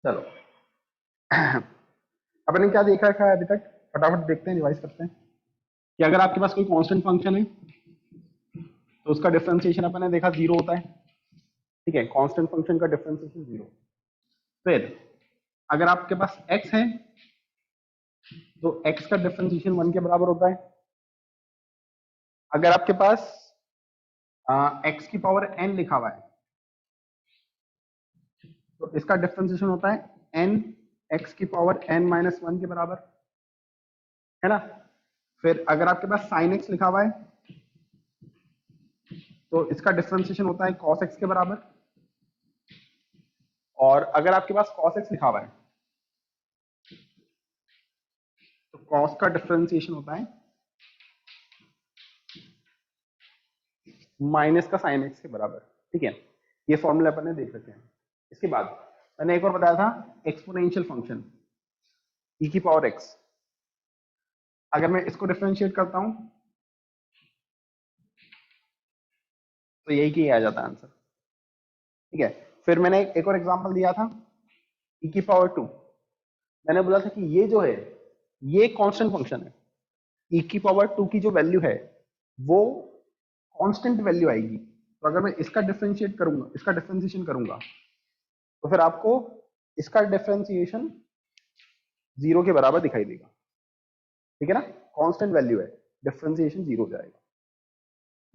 चलो अपन ने क्या देखा रखा है अभी तक, फटाफट देखते हैं, रिवाइज करते हैं कि अगर आपके पास कोई कांस्टेंट फंक्शन है तो उसका डिफरेंशिएशन अपन ने देखा जीरो होता है। ठीक है, कांस्टेंट फंक्शन का डिफरेंशिएशन जीरो। फिर अगर आपके पास x है तो x का डिफरेंशिएशन 1 के बराबर होता है। अगर आपके पास x की पावर n लिखा हुआ है तो इसका डिफरेंशिएशन होता है n x की पावर n माइनस 1 के बराबर, है ना। फिर अगर आपके पास sin x लिखा हुआ है तो इसका डिफरेंशिएशन होता है cos x के बराबर। और अगर आपके पास cos x लिखा हुआ है तो cos का डिफरेंशिएशन होता है माइनस का sin x के बराबर। ठीक है, ये फॉर्मूला अपन ने देख रखे हैं। इसके बाद मैंने एक और बताया था एक्सपोनेंशियल फंक्शन e की पावर x। अगर मैं इसको डिफरेंशिएट करता हूं तो यही की आ जाता है आंसर। ठीक है, फिर मैंने एक और एग्जांपल दिया था e की पावर 2। मैंने बोला था कि ये जो है ये कांस्टेंट फंक्शन है, e की पावर 2 की जो वैल्यू है वो कांस्टेंट वैल्यू आएगी। तो अगर मैं इसका डिफरेंशिएट करूंगा, इसका डिफरेंशिएशन करूंगा तो फिर आपको इसका डिफरेंशिएशन जीरो के बराबर दिखाई देगा। ठीक है ना, कांस्टेंट वैल्यू है, डिफरेंशिएशन जीरो हो जाएगा।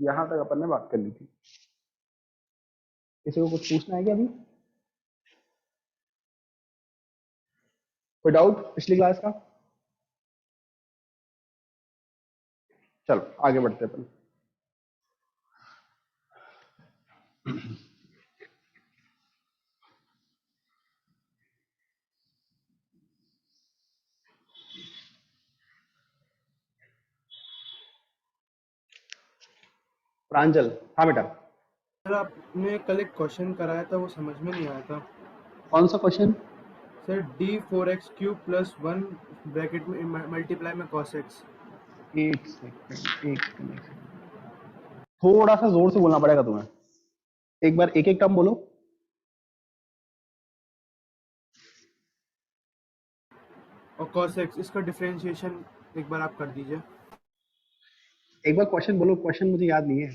यहां तक अपन ने बात कर ली थी। किसी को कुछ पूछना है क्या अभी? कोई डाउट पिछली क्लास का? चलो आगे बढ़ते हैं अपन। प्रांजल, हाँ बेटा। सर आपने कल एक क्वेश्चन कराया था, वो समझ में नहीं आया था। कौन सा question? Sir d4x cube plus 1 bracket में मल्टीप्लाई में cos x। एक सेकंड, एक सेकंड। थोड़ा सा जोर से बोलना पड़ेगा तुम्हें, एक बार एक एक टर्म बोलो। और cos x इसका डिफरेंशिएशन एक बार आप कर दीजिए। एक बार क्वेश्चन बोलो, क्वेश्चन मुझे याद नहीं है।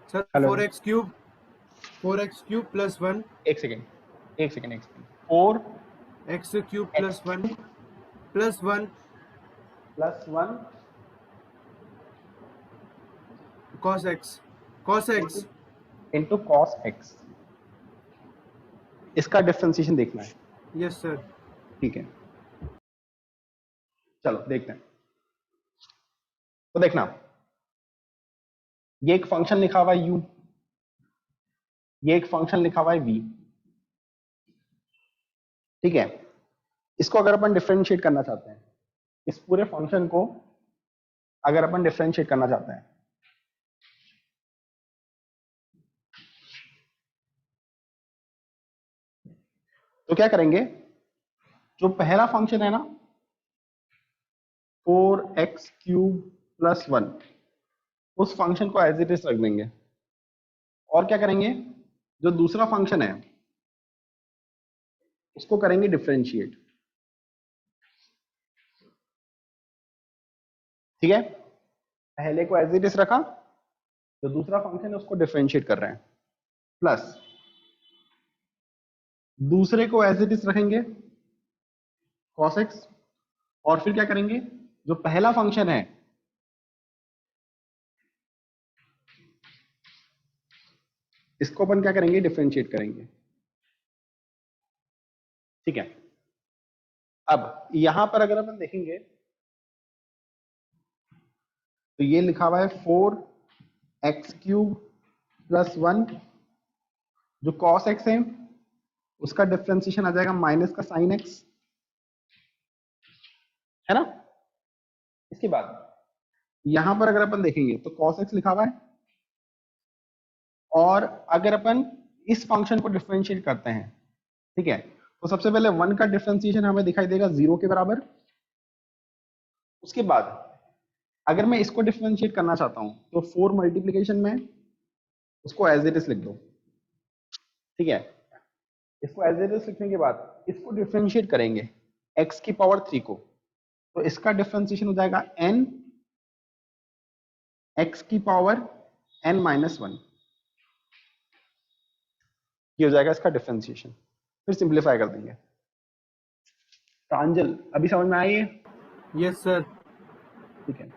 Sir hello, 4x cube plus 1 एक सेकंड, एक सेकंड, एक second. 4 x cube x plus 1 plus 1 cos x। Into cos x, इसका डिफरेंशिएशन देखना है। Yes sir. ठीक है, चलो देखते हैं। तो देखना, ये एक फंक्शन लिखा हुआ है u, ये एक फंक्शन लिखा हुआ है v। ठीक है, इसको अगर अपन डिफरेंशिएट करना चाहते हैं, इस पूरे फंक्शन को अगर अपन डिफरेंशिएट करना चाहते हैं तो क्या करेंगे? जो पहला फंक्शन है ना 4x³ प्लस 1, उस फंक्शन को एज इट इज रख देंगे। और क्या करेंगे, जो दूसरा फंक्शन है उसको करेंगे डिफरेंशिएट। ठीक है, पहले को एज इट इज रखा, जो दूसरा फंक्शन है उसको डिफरेंशिएट कर रहे हैं, प्लस दूसरे को एज इट इज रखेंगे cos x। और फिर क्या करेंगे, जो पहला फंक्शन है इसको अपन क्या करेंगे, डिफरेंशिएट करेंगे। ठीक है, अब यहां पर अगर अपन देखेंगे तो ये लिखा हुआ है 4x³ प्लस 1, जो cos x है उसका डिफरेंशिएशन आ जाएगा माइनस का sin x, है ना। इसके बाद यहां पर अगर अपन देखेंगे तो cos x लिखा हुआ है, और अगर अपन इस फंक्शन को डिफरेंशिएट करते हैं, ठीक है, तो सबसे पहले 1 का डिफरेंशिएशन हमें दिखाई देगा 0 के बराबर। उसके बाद अगर मैं इसको डिफरेंशिएट करना चाहता हूं तो 4 मल्टीप्लीकेशन में उसको एज इट इज लिख दो, ठीक है। इसको एज इट इज लिखने के बाद इसको डिफरेंशिएट करेंगे x की पावर 3 को, तो इसका डिफरेंशिएशन हो जाएगा n x की पावर n माइनस 1, ये हो जाएगा इसका डिफरेंशिएशन। फिर सिंप्लीफाई कर देंगे। प्रांजल अभी समझ में आई है? Yes sir. ठीक है।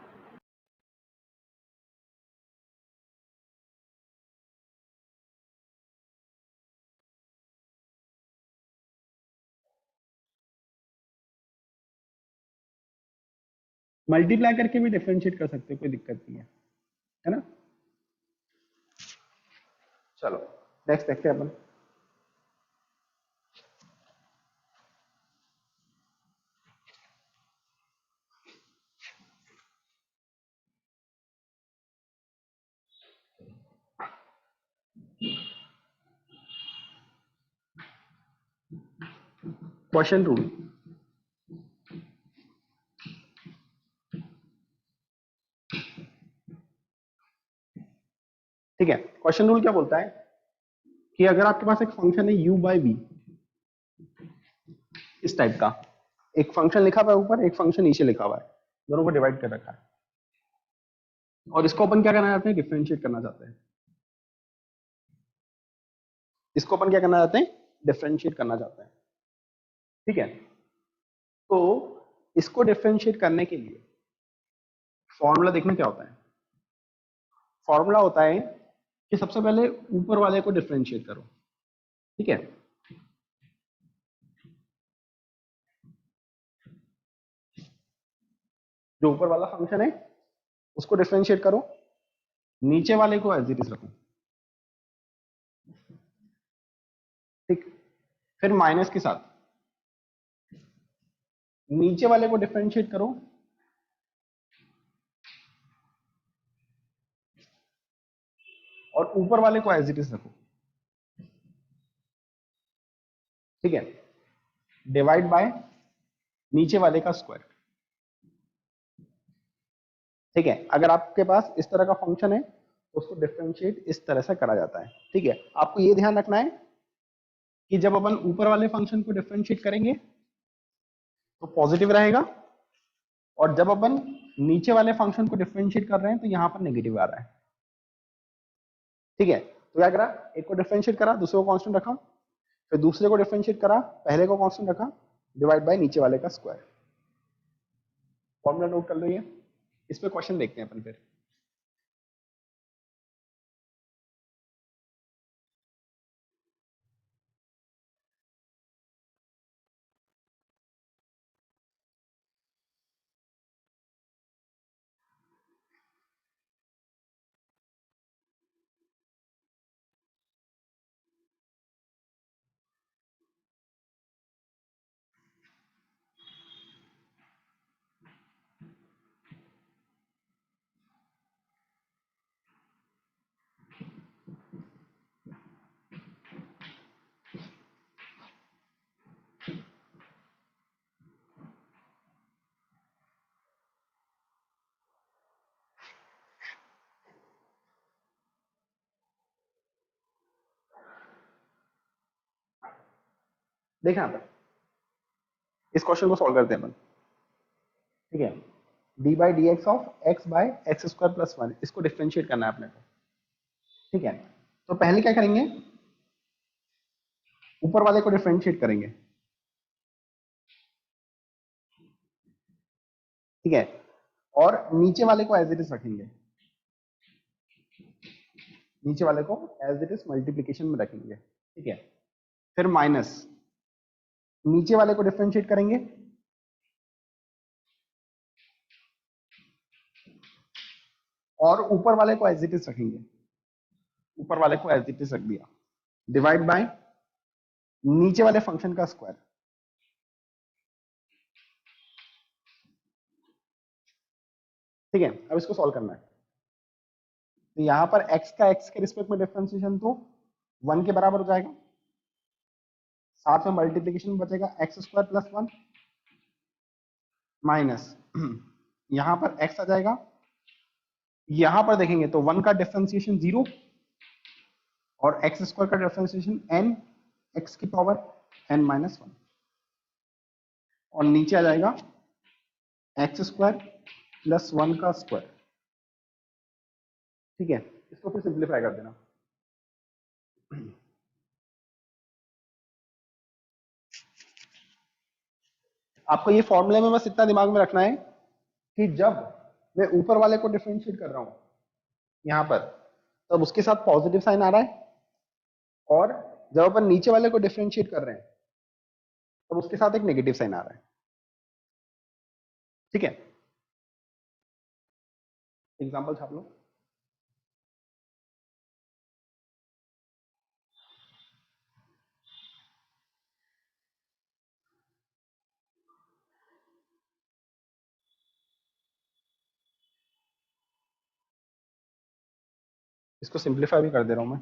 मल्टीप्लाई करके भी डिफरेंशिएट कर सकते हो, कोई दिक्कत नहीं है ना। चलो नेक्स्ट देखते हैं अपन। Question rule. ठीक है, क्वेश्चन रूल क्या बोलता है कि अगर आपके पास एक फंक्शन है u बाई वी, इस टाइप का एक फंक्शन लिखा हुआ है ऊपर, एक फंक्शन नीचे लिखा हुआ है, दोनों को डिवाइड कर रखा है, और इसको अपन क्या करना चाहते हैं, डिफरेंशिएट करना चाहते हैं। इसको अपन क्या करना चाहते हैं, डिफरेंशिएट करना चाहते हैं। ठीक है, तो इसको डिफरेंशिएट करने के लिए फॉर्मूला देखना क्या होता है। फॉर्मूला होता है कि सबसे पहले ऊपर वाले को डिफरेंशिएट करो, ठीक है। जो ऊपर वाला फंक्शन है उसको डिफरेंशिएट करो, नीचे वाले को एज इट इज रखो, ठीक। फिर माइनस के साथ नीचे वाले को डिफरेंशिएट करो, और ऊपर वाले को एज इट इज रखो, ठीक है। डिवाइड बाय नीचे वाले का स्क्वायर, ठीक है। अगर आपके पास इस तरह का फंक्शन है तो उसको डिफरेंशिएट इस तरह से करा जाता है, ठीक है। आपको ये ध्यान रखना है कि जब अपन ऊपर वाले फंक्शन को डिफरेंशिएट करेंगे तो पॉजिटिव रहेगा, और जब अपन नीचे वाले फंक्शन को डिफरेंशिएट कर रहे हैं तो यहां पर नेगेटिव आ रहा है, ठीक है। तो क्या करा, एक को डिफरेंशिएट करा, दूसरे को कांस्टेंट रखा, फिर दूसरे को डिफरेंशिएट करा, पहले को कांस्टेंट रखा, डिवाइड बाय नीचे वाले का स्क्वायर। फॉर्मूला नोट कर लो ये। इस पे क्वेश्चन देखते हैं अपन फिर। देखा यहाँ पर, इस क्वेश्चन को सॉल्व करते हैं अपन, ठीक है। D by d x of x by x square plus 1, इसको डिफरेंशिएट करना है अपने को, ठीक है। तो पहले क्या करेंगे, ऊपर वाले को डिफरेंशिएट करेंगे, ठीक है, और नीचे वाले को एज इट इज रखेंगे, नीचे वाले को एज इट इज मल्टीप्लीकेशन में रखेंगे, ठीक है। फिर माइनस, नीचे वाले को डिफरेंशिएट करेंगे, और ऊपर वाले को एज इट इज रखेंगे, ऊपर वाले को एज इट इज रख दिया, डिवाइड बाय नीचे वाले फंक्शन का स्क्वायर, ठीक है। अब इसको सॉल्व करना है, तो यहां पर x का x के रिस्पेक्ट में डिफरेंशिएशन तो 1 के बराबर हो जाएगा, साथ में मल्टीप्लीकेशन में बचेगा एक्स स्क्वायर प्लस 1 माइनस, यहां पर x आ जाएगा यहां पर देखेंगे तो 1 का डिफरेंशिएशन 0 और एक्स स्क्वायर का डिफरेंशिएशन n x की पावर n-1 और नीचे आ जाएगा एक्स स्क्वायर प्लस 1 का स्क्वायर। ठीक है, इसको फिर सिंप्लीफाई कर देना। आपको ये फॉर्मूले में बस इतना दिमाग में रखना है कि जब मैं ऊपर वाले को डिफरेंशिएट कर रहा हूं यहां पर, तब उसके साथ पॉजिटिव साइन आ रहा है, और जब अपन नीचे वाले को डिफरेंशिएट कर रहे हैं तब उसके साथ एक नेगेटिव साइन आ रहा है। ठीक है, एग्जांपल छाप लो। इसको सिंप्लीफाई भी कर दे रहा हूं मैं।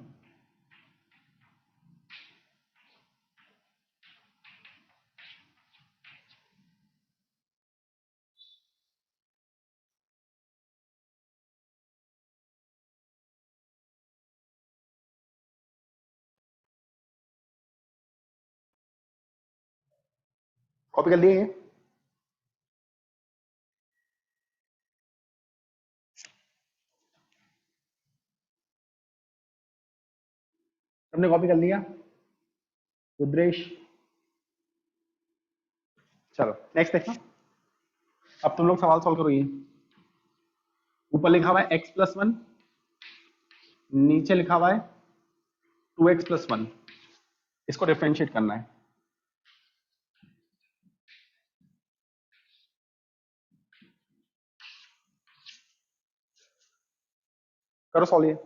कॉपी कर लिए? सबने कॉपी कर लिया? रुद्रेश, चलो नेक्स्ट देखना। अब तुम लोग सवाल सॉल्व करो। ये ऊपर लिखा हुआ है x+1, नीचे लिखा हुआ है 2x+1। इसको डिफरेंशिएट करना है। करो सॉल्व ये।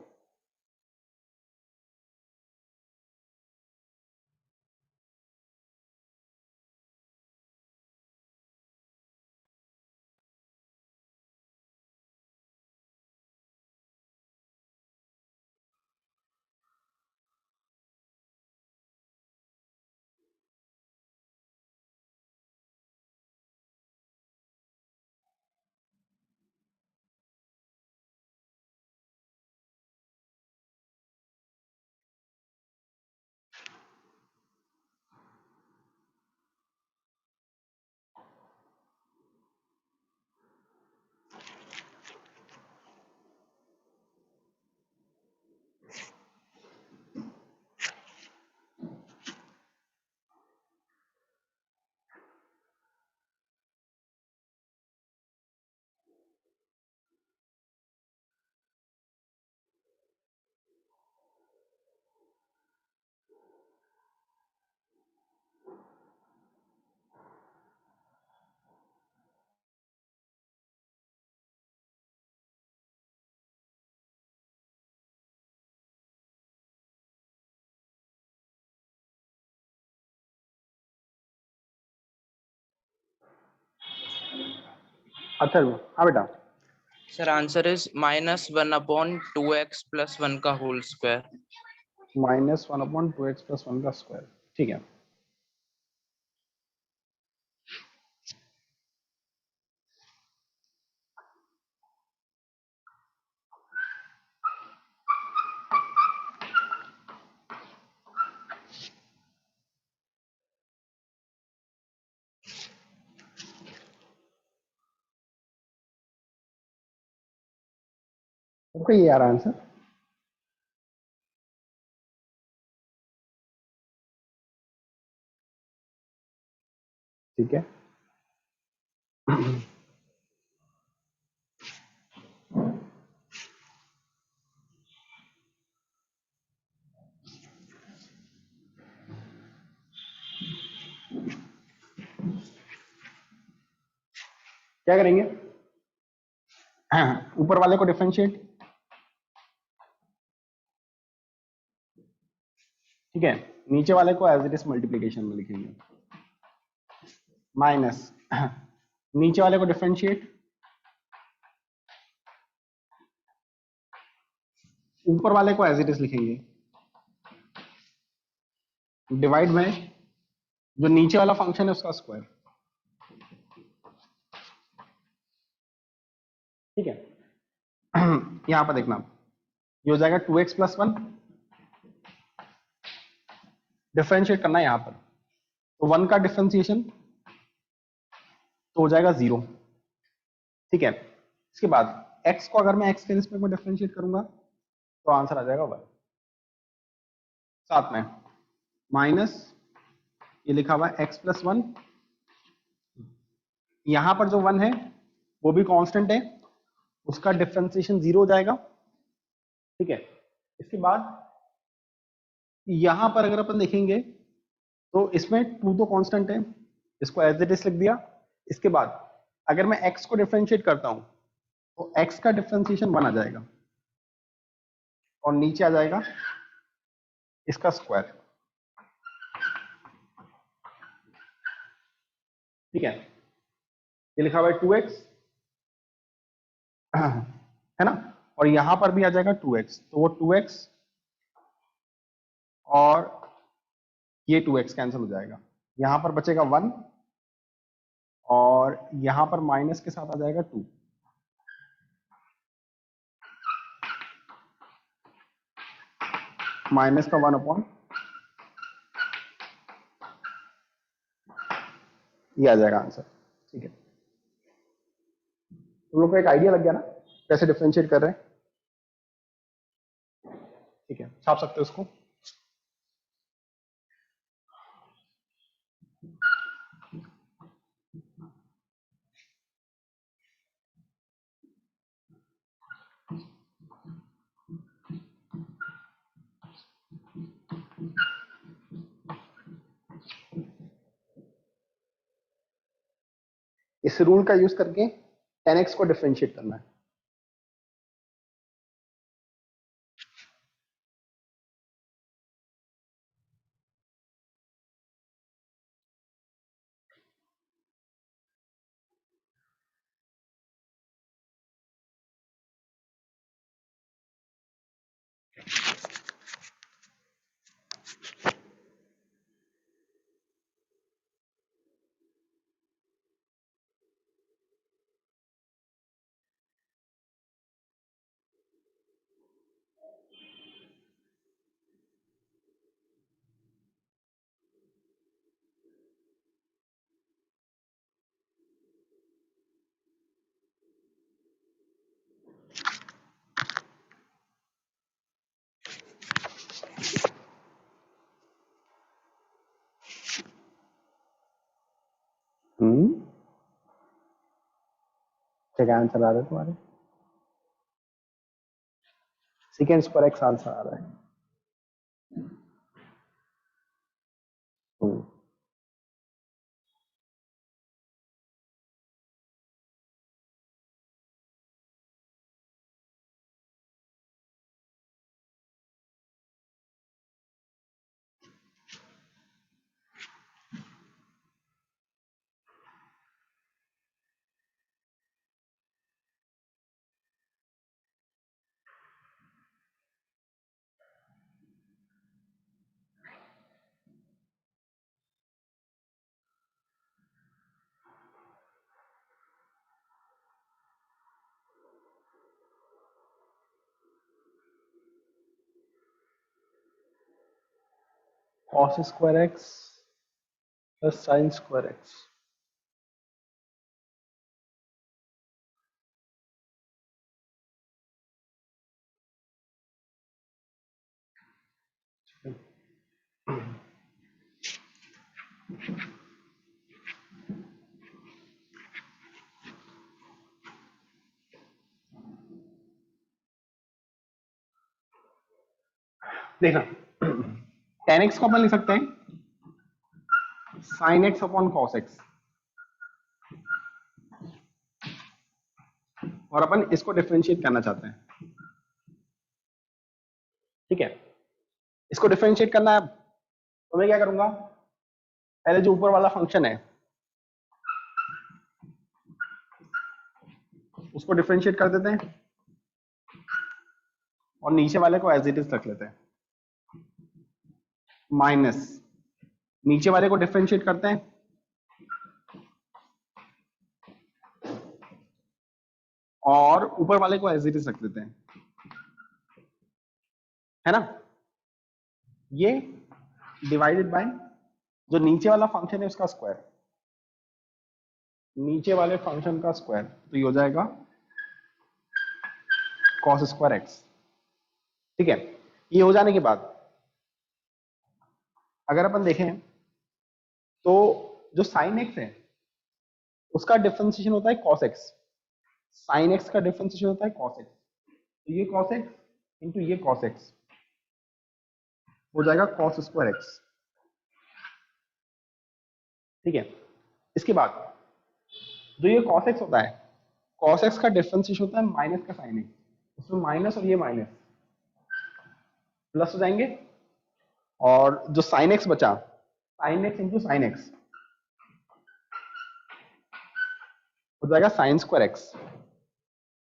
अच्छा हाँ बेटा। सर आंसर इज -1/2x+1 का होल स्क्वायर। -1/2x+1 का स्क्वायर। ठीक है, सबको ये आ रहा है आंसर? ठीक है, क्या करेंगे? ऊपर वाले को डिफरेंशिएट। ठीक है, नीचे वाले को एज इट इज मल्टीप्लीकेशन में लिखेंगे। माइनस नीचे वाले को डिफरेंशिएट, ऊपर वाले को एज इट इज लिखेंगे। डिवाइड में जो नीचे वाला फंक्शन है उसका स्क्वायर। ठीक है, यहां पर देखना, ये हो जाएगा 2x प्लस 1, डिफरेंशिएट करना है यहां पर, तो 1 का डिफरेंशिएशन तो हो जाएगा 0, ठीक है। इसके बाद x को अगर मैं x के रिस्पेक्ट में डिफरेंशिएट करूंगा तो आंसर आ जाएगा 1। साथ में माइनस ये लिखा हुआ है x प्लस 1, यहां पर जो 1 है वो भी कांस्टेंट है, उसका डिफरेंशिएशन 0 हो जाएगा, ठीक है। इसके बाद यहां पर अगर अपन देखेंगे तो इसमें 2 तो कांस्टेंट है, इसको एज इट इज लिख दिया। इसके बाद अगर मैं x को डिफरेंशिएट करता हूं तो x का डिफरेंशिएशन 1 आ जाएगा और नीचे आ जाएगा इसका स्क्वायर, ठीक है। ये लिखा हुआ है 2x है ना, और यहां पर भी आ जाएगा 2x, तो वो 2x और ये 2x कैंसिल हो जाएगा, यहां पर बचेगा 1 और यहां पर माइनस के साथ आ जाएगा 2, माइनस का 1 अपॉन ये आ जाएगा आंसर, ठीक है। तुम लोग को एक आइडिया लग गया ना कैसे डिफरेंशिएट कर रहे हैं, ठीक है, छाप सकते हो उसको। इस रूल का यूज करके 10x को डिफरेंशिएट करना है। क्या आंसर आ रहा है तुम्हारे, सेकेंड स्क्वायर एक्स आंसर आ रहा है। Cos square x plus sine square x, देखना 10x को अपन लिख सकते हैं sine x upon cos x, और अपन इसको डिफरेंशिएट करना चाहते हैं, ठीक है। इसको डिफरेंशिएट करना है तो मैं क्या करूंगा, पहले जो ऊपर वाला फंक्शन है उसको डिफरेंशिएट कर देते हैं और नीचे वाले को एज इट इज रख लेते हैं, माइनस नीचे वाले को डिफरेंशिएट करते हैं और ऊपर वाले को एज इट इज रख देते हैं, है ना। ये डिवाइडेड बाय जो नीचे वाला फंक्शन है उसका स्क्वायर, नीचे वाले फंक्शन का स्क्वायर, तो ये हो जाएगा cos स्क्वायर एक्स। ठीक है, ये हो जाने के बाद अगर अपन देखें तो जो साइन एक्स है उसका डिफरेंशिएशन होता है cos x, साइन एक्स का डिफरेंशिएशन होता है cos x, तो ये cos x इंटू ये cos x हो जाएगा cos स्क्वायर x। ठीक है, इसके बाद जो ये cos x होता है, cos x का डिफरेंशिएशन होता है माइनस का साइन x, उसमें माइनस और ये माइनस प्लस हो जाएंगे, और जो साइन x बचा sine x into sine x हो जाएगा साइन स्क्वायर x।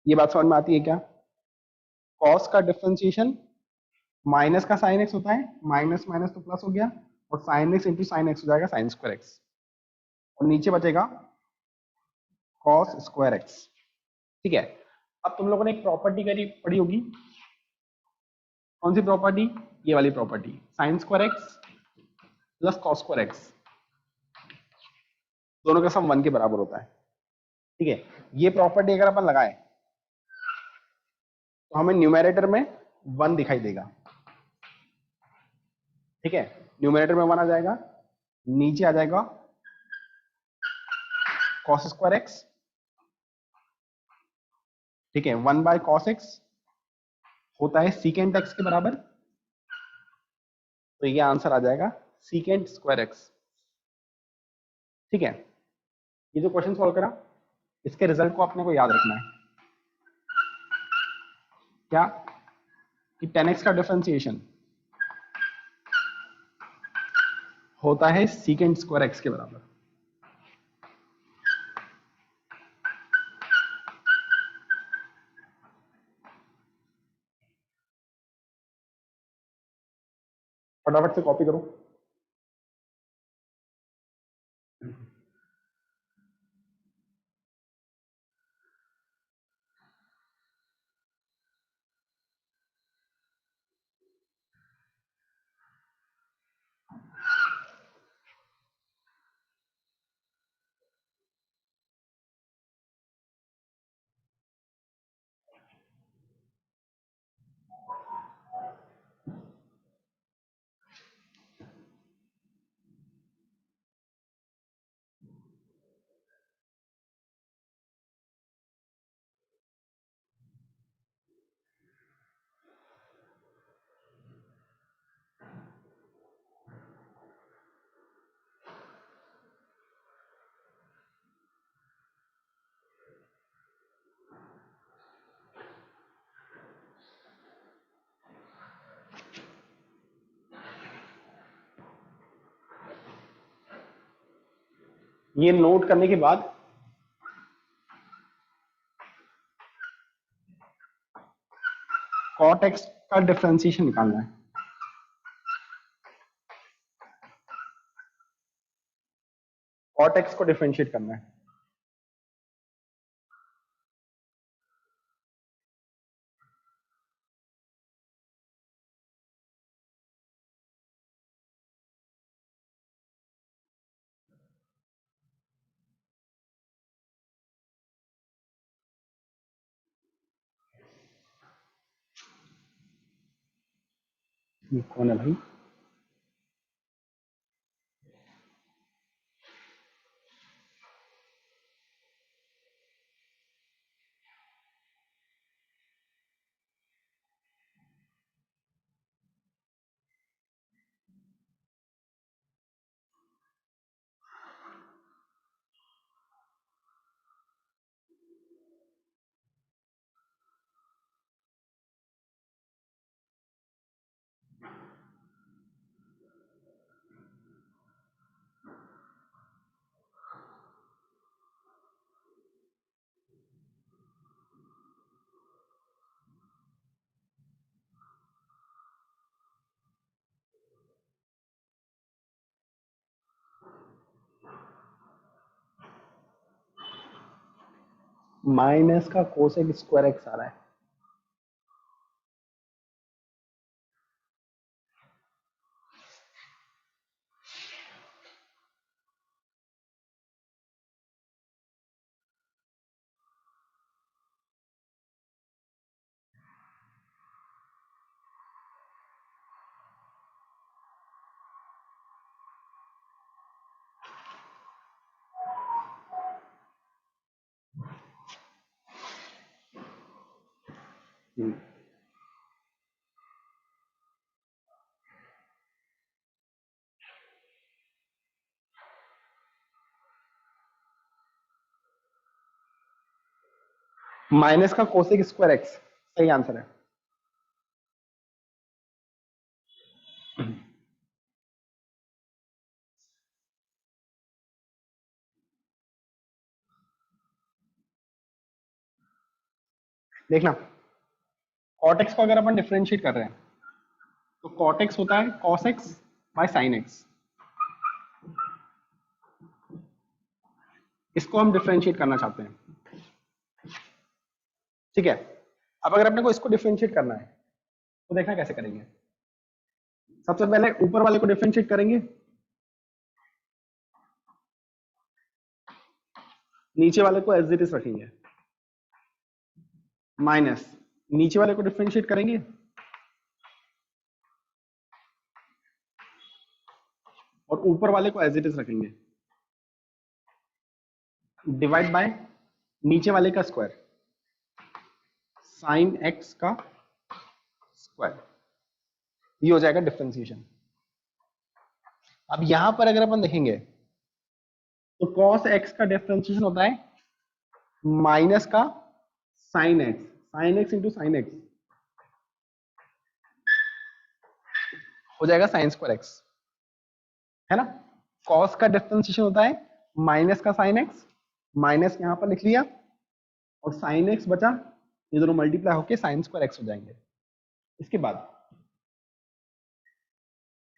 ये बात समझ में आती है क्या? cos का डिफरेंशिएशन माइनस का साइन x होता है, माइनस माइनस तो प्लस हो गया, और sine x into sine x हो जाएगा साइन स्क्वायर x, और नीचे बचेगा cos स्क्वायर x। ठीक है, अब तुम लोगों ने एक प्रॉपर्टी करी पढ़ी होगी, कौन सी प्रॉपर्टी? ये वाली property, sine square x plus cos square x, दोनों का सम 1 के बराबर होता है। ठीक है, ये प्रॉपर्टी अगर अपन लगाए तो हमें न्यूमेरेटर में 1 दिखाई देगा। ठीक है, न्यूमेरेटर में 1 आ जाएगा, नीचे आ जाएगा कॉस स्क्वायर एक्स। ठीक है, 1 बाय कॉस एक्स होता है सीकेंट एक्स के बराबर, तो ये आंसर आ जाएगा सीकेंट स्क्वायर एक्स। ठीक है, ये जो क्वेश्चन सॉल्व करा इसके रिजल्ट को अपने को याद रखना है, क्या कि 10x का डिफरेंशिएशन होता है सीकेंट स्क्वायर एक्स के बराबर। फटाफट से कॉपी करो। ये नोट करने के बाद cot x का डिफरेंशिएशन निकालना है। cot x को डिफरेंशिएट करना है। ये कौन है भाई? माइनस का कोसेक स्क्वायर एक्स आ रहा है। माइनस का कोसेक स्क्वायर एक्स सही आंसर है। देखना, कॉट एक्स को अगर अपन डिफरेंशिएट कर रहे हैं तो कॉट एक्स होता है cos x by sine x. इसको हम डिफरेंशिएट करना चाहते हैं, ठीक है। अब अगर अपने को इसको डिफरेंशिएट करना है तो देखना कैसे करेंगे। सबसे पहले ऊपर वाले को डिफरेंशिएट करेंगे, नीचे वाले को एज इट इज रखेंगे, माइनस नीचे वाले को डिफरेंशिएट करेंगे और ऊपर वाले को एज इट इज रखेंगे, डिवाइड बाय नीचे वाले का स्क्वायर, साइन एक्स का स्क्वायर, ये हो जाएगा डिफरेंशिएशन। अब यहां पर अगर अपन देखेंगे तो cos x का डिफरेंशिएशन होता है माइनस का sine x into sine x हो जाएगा साइन स्क्वायर एक्स, है ना। cos का डिफरेंशिएशन होता है माइनस का साइन एक्स, माइनस यहां पर लिख लिया और साइन एक्स बचा, ये दोनों मल्टीप्लाई होके साइन स्क्वायर एक्स हो जाएंगे। इसके बाद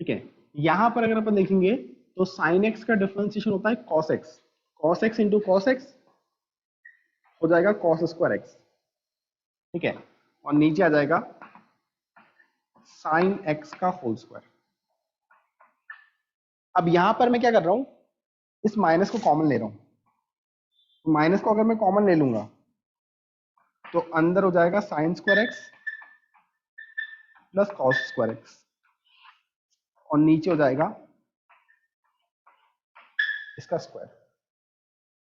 ठीक है, यहां पर अगर अपन देखेंगे तो साइन एक्स का डिफरेंशिएशन होता है cos x into cos x हो जाएगा कॉस स्क्वायर एक्स, ठीक है। और नीचे आ जाएगा साइन एक्स का होल स्क्वायर। अब यहां पर मैं क्या कर रहा हूं, इस माइनस को कॉमन ले रहा हूं। माइनस को अगर मैं कॉमन ले लूंगा तो अंदर हो जाएगा sine square x plus cos square x और नीचे हो जाएगा इसका स्क्वायर।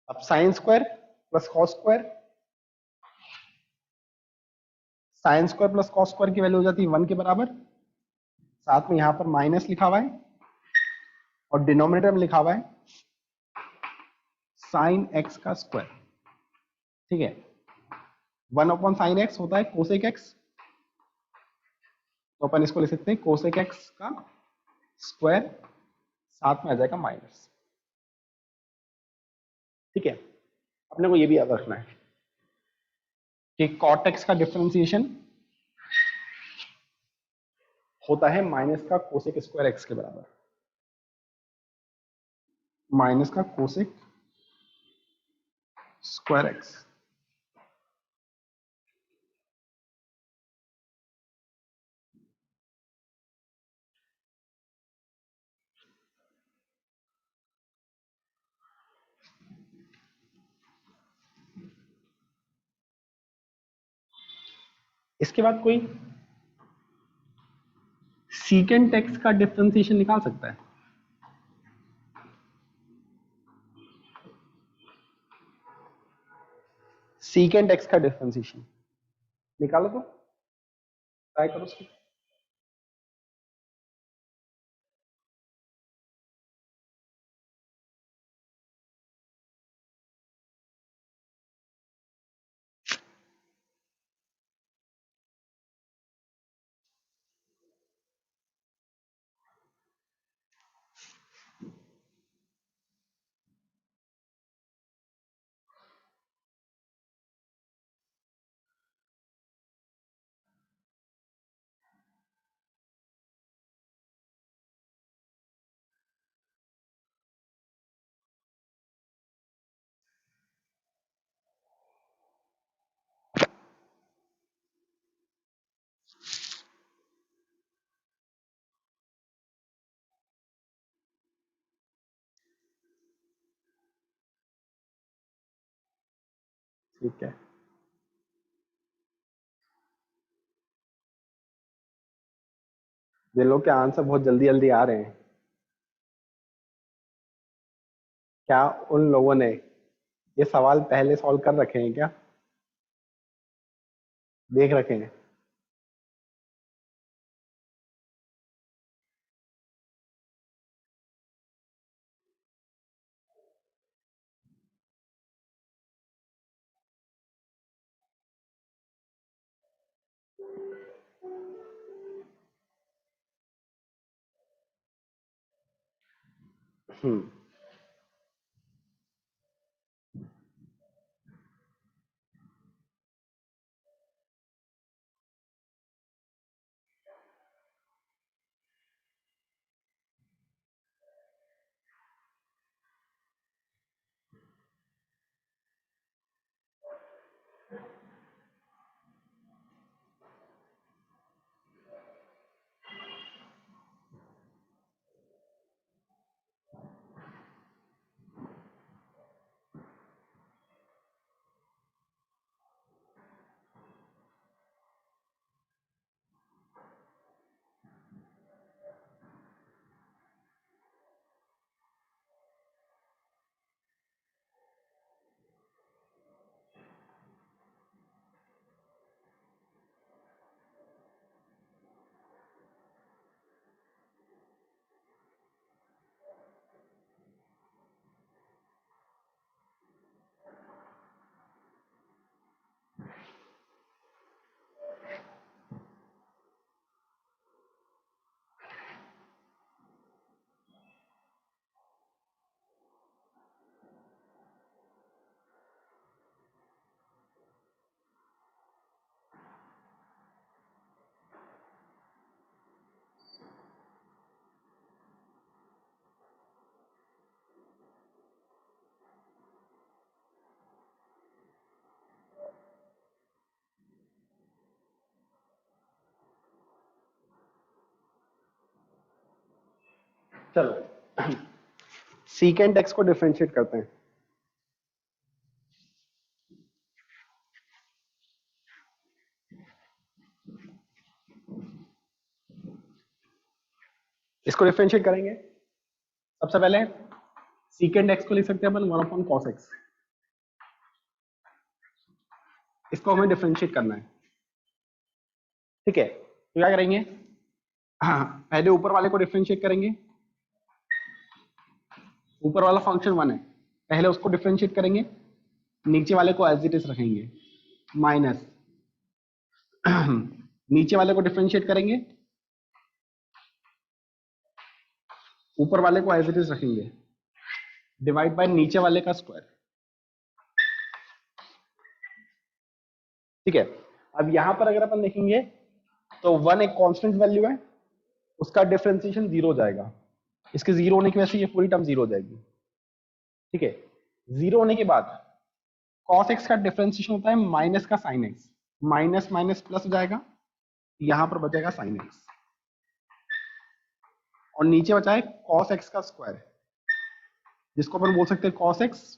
अब sine square plus cos square, sine square plus cos square की वैल्यू हो जाती है 1 के बराबर। साथ में यहां पर माइनस लिखा हुआ है और डिनोमिनेटर में लिखा हुआ है साइन एक्स का स्क्वायर, ठीक है। 1 अपॉन साइन एक्स होता है कोसेक एक्स, तो अपन इसको लिख सकते हैं कोसेक एक्स का स्क्वायर, साथ में आ जाएगा माइनस, ठीक है। अपने को ये भी याद रखना है कि कॉट एक्स का डिफरेंशिएशन होता है माइनस का कोसेक स्क्वायर एक्स के बराबर, माइनस का कोसेक स्क्वायर एक्स। इसके बाद कोई सीकेंट एक्स का डिफरेंशिएशन निकाल सकता है? सीकेंट एक्स का डिफरेंशिएशन निकालो तो, ट्राई करो उसको। ठीक है, ये लोग के आंसर बहुत जल्दी जल्दी आ रहे हैं। क्या उन लोगों ने ये सवाल पहले सॉल्व कर रखे हैं क्या? देख रखे हैं? हम्म। चलो, सीकेंट एक्स को डिफरेंशिएट करते हैं। इसको डिफरेंशिएट करेंगे। सबसे पहले सीकेंट एक्स को लिख सकते हैं अपन 1 कॉस एक्स। इसको हमें डिफरेंशिएट करना है, ठीक है। तो क्या करेंगे? हाँ, पहले ऊपर वाले को डिफरेंशिएट करेंगे। ऊपर वाला फंक्शन 1 है, पहले उसको डिफरेंशिएट करेंगे। नीचे वाले को एज इट इज रखेंगे, माइनस नीचे वाले को डिफरेंशिएट करेंगे, ऊपर वाले को एज इट इज रखेंगे, डिवाइड बाय नीचे वाले का स्क्वायर, ठीक है। अब यहां पर अगर अपन देखेंगे तो 1 एक कांस्टेंट वैल्यू है, उसका डिफरेंशिएशन 0 हो जाएगा। इसके 0 होने की वजह से ये पूरी टर्म 0 हो जाएगी, ठीक है। 0 होने के बाद cos x का डिफरेंशिएशन होता है माइनस का sin x, minus minus plus हो जाएगा, यहां पर बचेगा sin x, और नीचे बचा है cos x का स्क्वायर, जिसको अपन बोल सकते हैं cos x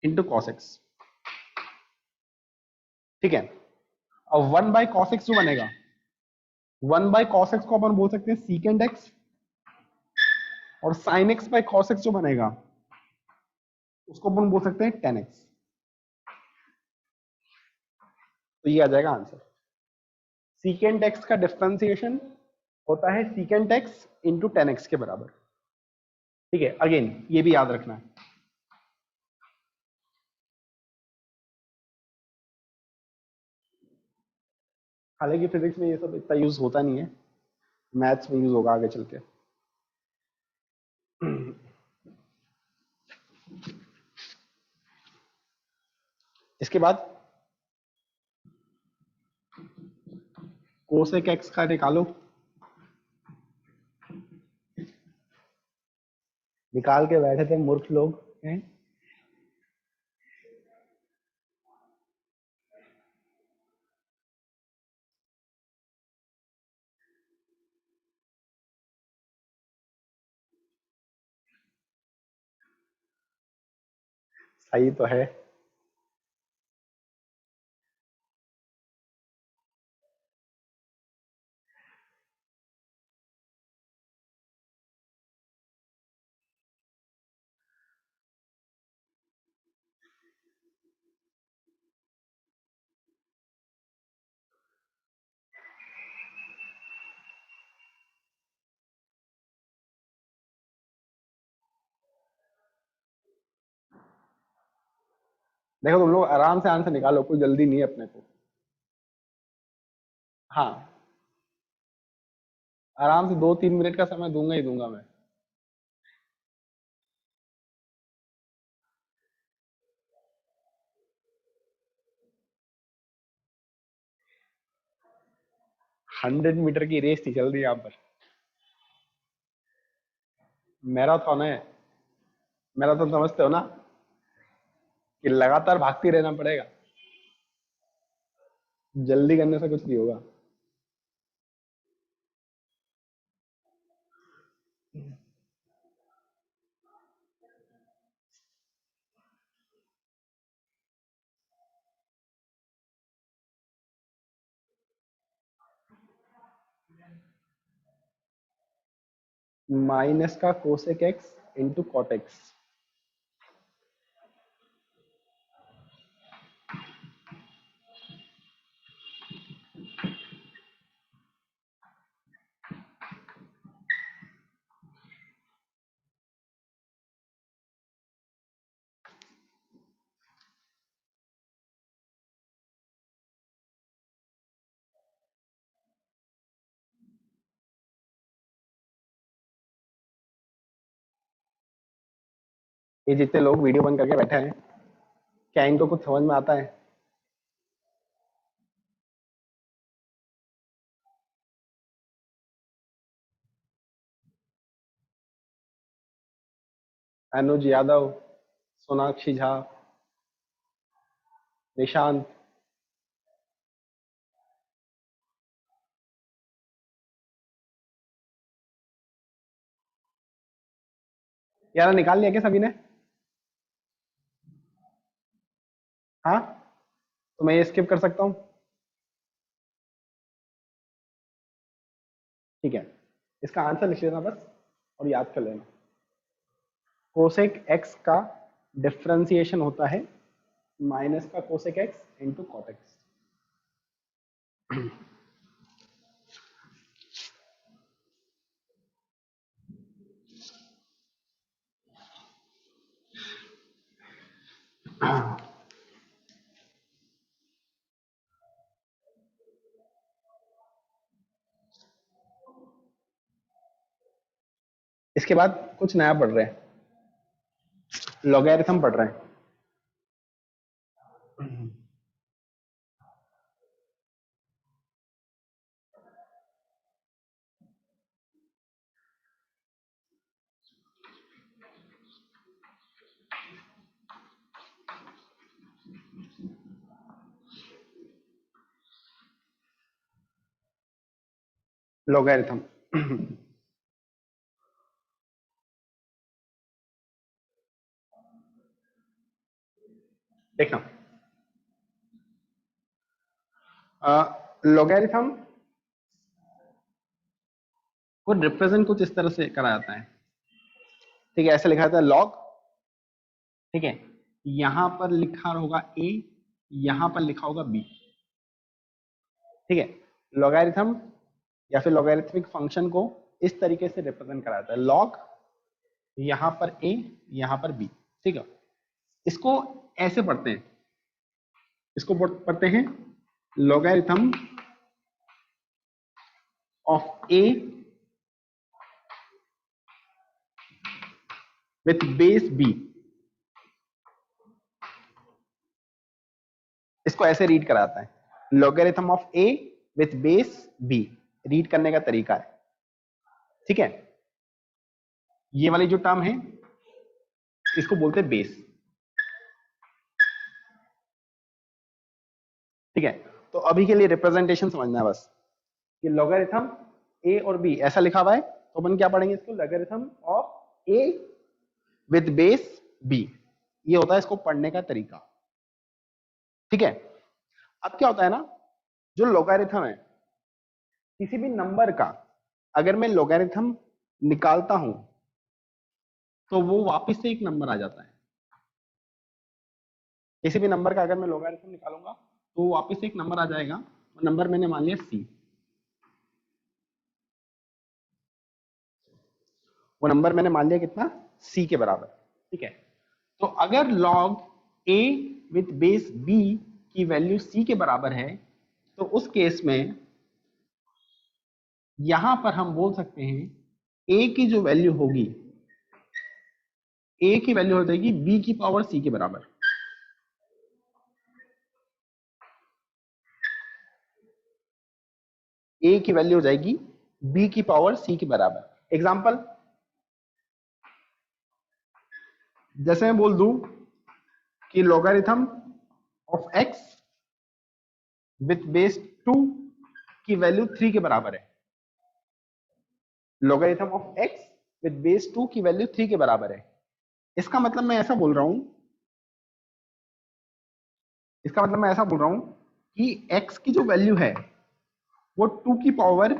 into cos x, ठीक है। अब 1 बाय cos x जो बनेगा, 1 बाय cos x को अपन बोल सकते हैं सीकेंड x, और sin x by cos x जो बनेगा उसको अपन बोल सकते हैं tan x। तो ये आ जाएगा आंसर। सीकेंट x का डिफरेंशिएशन होता है secant x into tan x के बराबर, ठीक है। अगेन ये भी याद रखना है। हालांकि फिजिक्स में ये सब इतना यूज होता नहीं है, मैथ्स में यूज होगा आगे चल के। इसके बाद कोसेक एक्स का निकालो, निकाल के बैठे थे मूर्ख लोग हैं। सही तो है। देखो तुम लोग आराम से आंसर निकालो, कोई जल्दी नहीं है अपने को। हाँ, आराम से 2-3 मिनट का समय दूंगा ही दूंगा मैं। हंड्रेड मीटर की रेस थी, चल रही यहाँ पर। मैराथन है। मैराथन समझते हो ना, कि लगातार भागती रहना पड़ेगा, जल्दी करने से कुछ नहीं होगा। माइनस का cosec x into cot x. ये जितने लोग वीडियो बंद करके बैठे हैं, क्या इनको कुछ समझ में आता है? अनुज यादव, सोनाक्षी झा, निशांत। यार निकाल लिया क्या सभी ने? हाँ, तो मैं ये स्किप कर सकता हूँ? ठीक है, इसका आंसर लिख लेना बस और याद कर लेना। कोसेक एक्स का डिफरेंशिएशन होता है माइनस का cosec x into cot x. इसके बाद कुछ नया पढ़ रहे हैं, लॉगरिथम पढ़ रहे हैं। लॉगरिथम। देखना, लॉगरिथम को रिप्रेजेंट कुछ इस तरह से करा जाता है। ठीक है, ऐसे लिखा जाता है लॉग। ठीक है, यहां पर लिखा होगा ए, यहां पर लिखा होगा बी। ठीक है, लॉगरिथम या फिर लॉगरिथमिक फंक्शन को इस तरीके से रिप्रेजेंट करा जाता है, लॉग, यहां पर ए, यहां पर बी। ठीक है, इसको ऐसे पढ़ते हैं, इसको पढ़ते हैं logarithm of a with base b. इसको ऐसे रीड कराता है, logarithm of a with base b. Read करने का तरीका है। ठीक है, ये वाली जो टर्म है इसको बोलते हैं बेस। ठीक है, तो अभी के लिए रिप्रेजेंटेशन समझना है बस। ये लॉगरिथम ए और बी ऐसा लिखा हुआ है, तो अपन क्या पढ़ेंगे इसको, logarithm of a with base b. ये होता है इसको पढ़ने का तरीका। ठीक है, अब क्या होता है ना, जो लोगारिथम है किसी भी नंबर का, अगर मैं लोगारिथम निकालता हूं तो वो वापस से एक नंबर आ जाता है। किसी भी नंबर का अगर मैं लोगारिथम निकालूंगा तो वो वापस से एक नंबर आ जाएगा, और नंबर मैंने मान लिया सी। वो नंबर मैंने मान लिया कितना, सी के बराबर। ठीक है, तो अगर log a with base b की वैल्यू c के बराबर है तो उस केस में यहां पर हम बोल सकते हैं a की जो वैल्यू होगी, a की वैल्यू हो जाएगी b की पावर c के बराबर। a की वैल्यू हो जाएगी b की पावर c के बराबर। एग्जांपल, जैसे मैं बोल दूं कि logarithm of x with base 2 की वैल्यू 3 के बराबर है। Logarithm of x with base 2 की वैल्यू 3 के बराबर है। इसका मतलब मैं ऐसा बोल रहा हूं, कि x की जो वैल्यू है वो 2 की पावर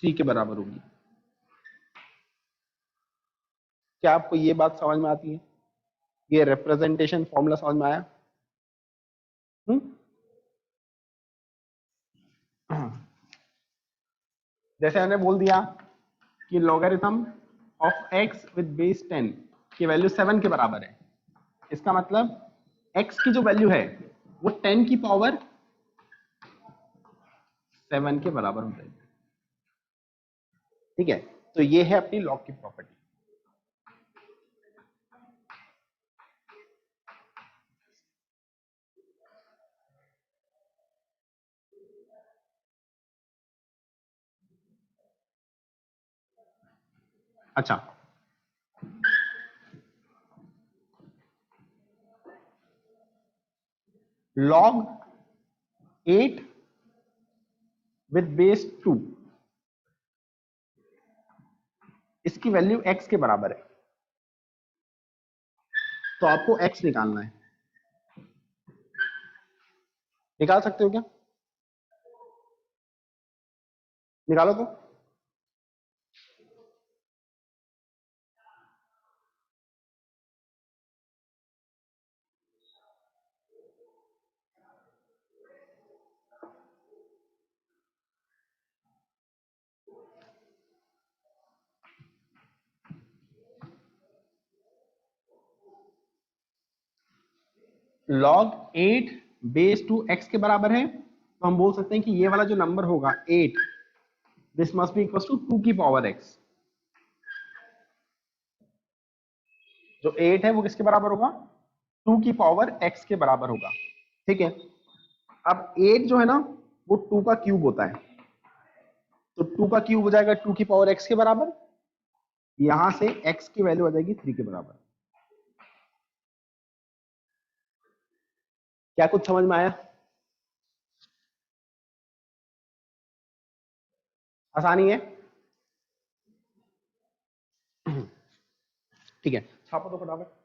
3 के बराबर होगी। क्या आपको ये बात समझ में आती है? ये रिप्रेजेंटेशन फॉर्मूला समझ में आया? जैसे मैंने बोल दिया कि logarithm of x with base 10 की वैल्यू 7 के बराबर है। इसका मतलब x की जो वैल्यू है वो 10 की पावर 7 के बराबर हो जाएगी। ठीक है, तो ये है अपनी लॉग की प्रॉपर्टी। अच्छा, log 8 विद बेस 2, इसकी वैल्यू x के बराबर है, तो आपको x निकालना है। निकाल सकते हो क्या? निकालो तो। log 8 बेस 2 x के बराबर है, तो हम बोल सकते हैं कि ये वाला जो नंबर होगा 8, this must be equal to 2 की पावर x। जो 8 है वो किसके बराबर होगा? 2 की पावर x के बराबर होगा। ठीक है, अब 8 जो है ना वो 2 का क्यूब होता है, तो 2 का क्यूब हो जाएगा 2 की पावर x के बराबर। यहां से x की वैल्यू आ जाएगी 3 के बराबर। क्या कुछ समझ में आया? आसानी है? ठीक है, छापो तो फटाफट।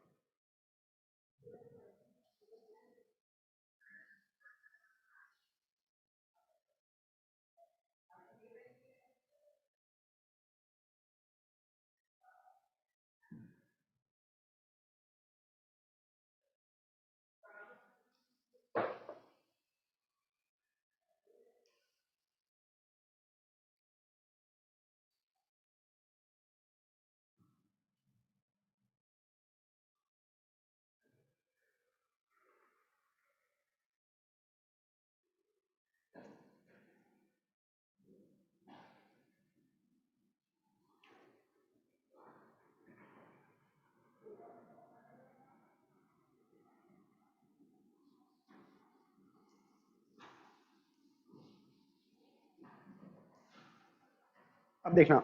अब देखना,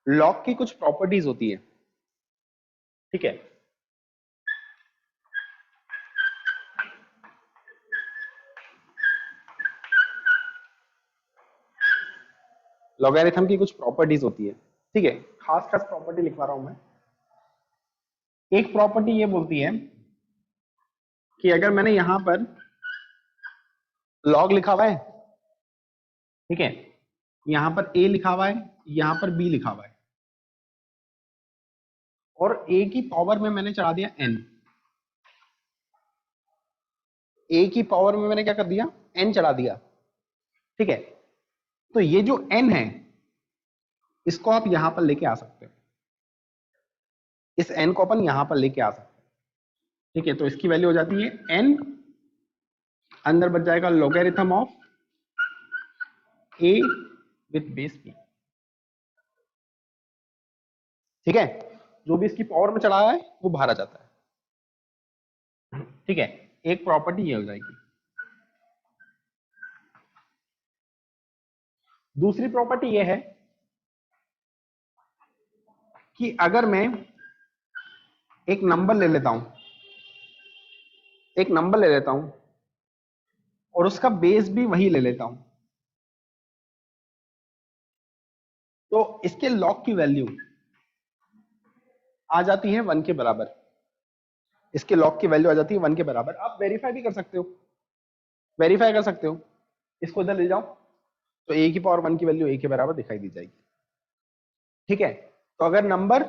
लॉग की कुछ प्रॉपर्टीज होती है। ठीक है, लॉगरिथम की कुछ प्रॉपर्टीज होती है। ठीक है, खास खास प्रॉपर्टी लिखवा रहा हूं मैं। एक प्रॉपर्टी ये बोलती है कि अगर मैंने यहां पर लॉग लिखा हुआ है, ठीक है, यहां पर a लिखा हुआ है, यहां पर b लिखा हुआ है, और a की पावर में मैंने चढ़ा दिया n, a की पावर में मैंने क्या कर दिया, n चढ़ा दिया, ठीक है। तो ये जो n है इसको आप यहां पर लेके आ सकते हो, इस n को अपन यहां पर लेके आ सकते हैं, ठीक है। तो इसकी वैल्यू हो जाती है n, अंदर बच जाएगा logarithm of a with base p, ठीक है। जो भी इसकी पावर में चढ़ा है वो बाहर आ जाता है, ठीक है। एक प्रॉपर्टी ये हो जाएगी। दूसरी प्रॉपर्टी ये है कि अगर मैं एक नंबर ले लेता हूं, एक नंबर ले लेता हूं और उसका बेस भी वही ले लेता हूं, तो इसके लॉग की वैल्यू आ जाती है 1 के बराबर, इसके लॉग की वैल्यू आ जाती है 1 के बराबर। आप वेरीफाई भी कर सकते हो, वेरीफाई कर सकते हो, इसको इधर ले जाओ तो a की पावर 1 की वैल्यू a के बराबर दिखाई दी जाएगी, ठीक है। तो अगर नंबर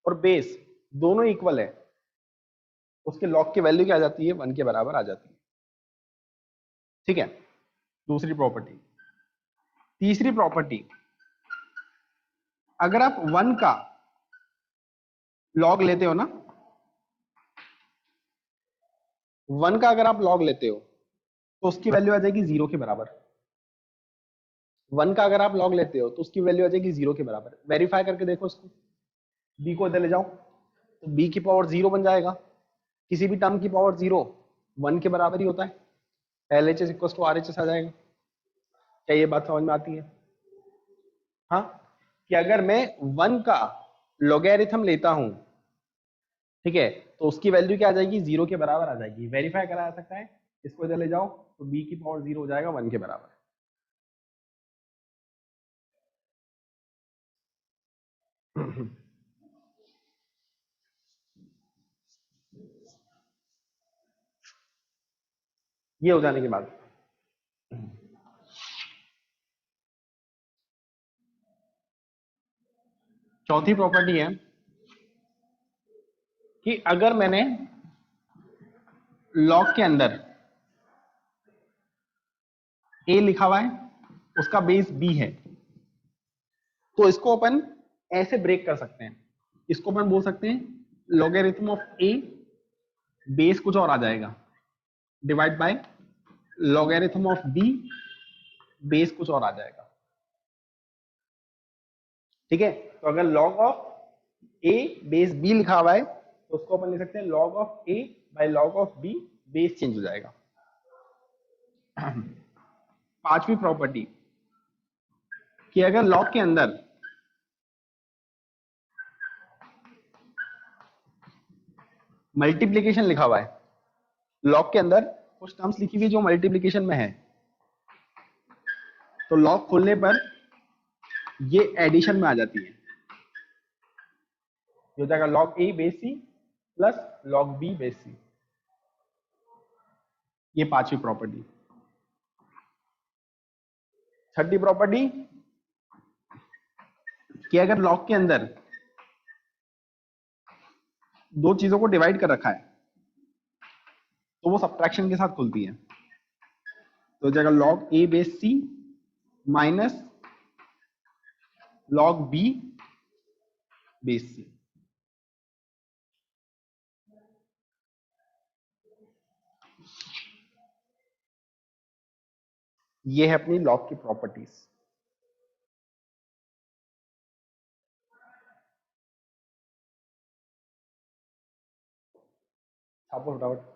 और बेस दोनों इक्वल है, उसके लॉग की वैल्यू क्या आ जाती है, 1 के बराबर आ जाती है, ठीक है। दूसरी प्रॉपर्टी। तीसरी प्रॉपर्टी, अगर आप 1 का लॉग लेते हो ना, 1 का अगर आप लॉग लेते हो तो उसकी वैल्यू आ जाएगी 0 के बराबर। 1 का अगर आप लॉग लेते हो तो उसकी वैल्यू आ जाएगी 0 के बराबर। वेरीफाई करके देखो इसको, b को इधर ले जाओ तो b की पावर 0 बन जाएगा, किसी भी टर्म की पावर 0 1 के बराबर ही होता है, LHS इक्वल टू RHS आ जाएगा। क्या ये बात समझ में आती है? हाँ, कि अगर मैं 1 का लॉगरिथम लेता हूं, ठीक है, तो उसकी वैल्यू क्या आ जाएगी, 0 के बराबर आ जाएगी। वेरीफाई करा जा सकता है, इसको इधर ले जाओ तो b की पावर 0 हो जाएगा 1 के बराबर। ये हो जाने के बाद चौथी प्रॉपर्टी है कि अगर मैंने लॉग के अंदर a लिखा हुआ है, उसका बेस b है, तो इसको अपन ऐसे ब्रेक कर सकते हैं, इसको अपन बोल सकते हैं लॉगरिथम ऑफ a, बेस कुछ और आ जाएगा, divide by logarithm of b, base कुछ और आ जाएगा, ठीक है। तो अगर log of a base b लिखा हुआ है तो उसको अपन लिख सकते हैं log of a by log of b, base change हो जाएगा। पांचवी प्रॉपर्टी कि अगर log के अंदर मल्टीप्लीकेशन लिखा हुआ है, log के अंदर कुछ टर्म्स लिखी हुई जो मल्टीप्लीकेशन में है, तो log खोलने पर ये एडिशन में आ जाती है, ये हो जाएगा log a base c plus log b base c। ये पांचवी प्रॉपर्टी। छठी प्रॉपर्टी कि अगर log के अंदर दो चीजों को डिवाइड कर रखा है तो वो सब्ट्रैक्शन के साथ खुलती है, तो हो जाएगा log a base c minus log b base c। ये है अपनी log की प्रॉपर्टीज। छापो फटाफट।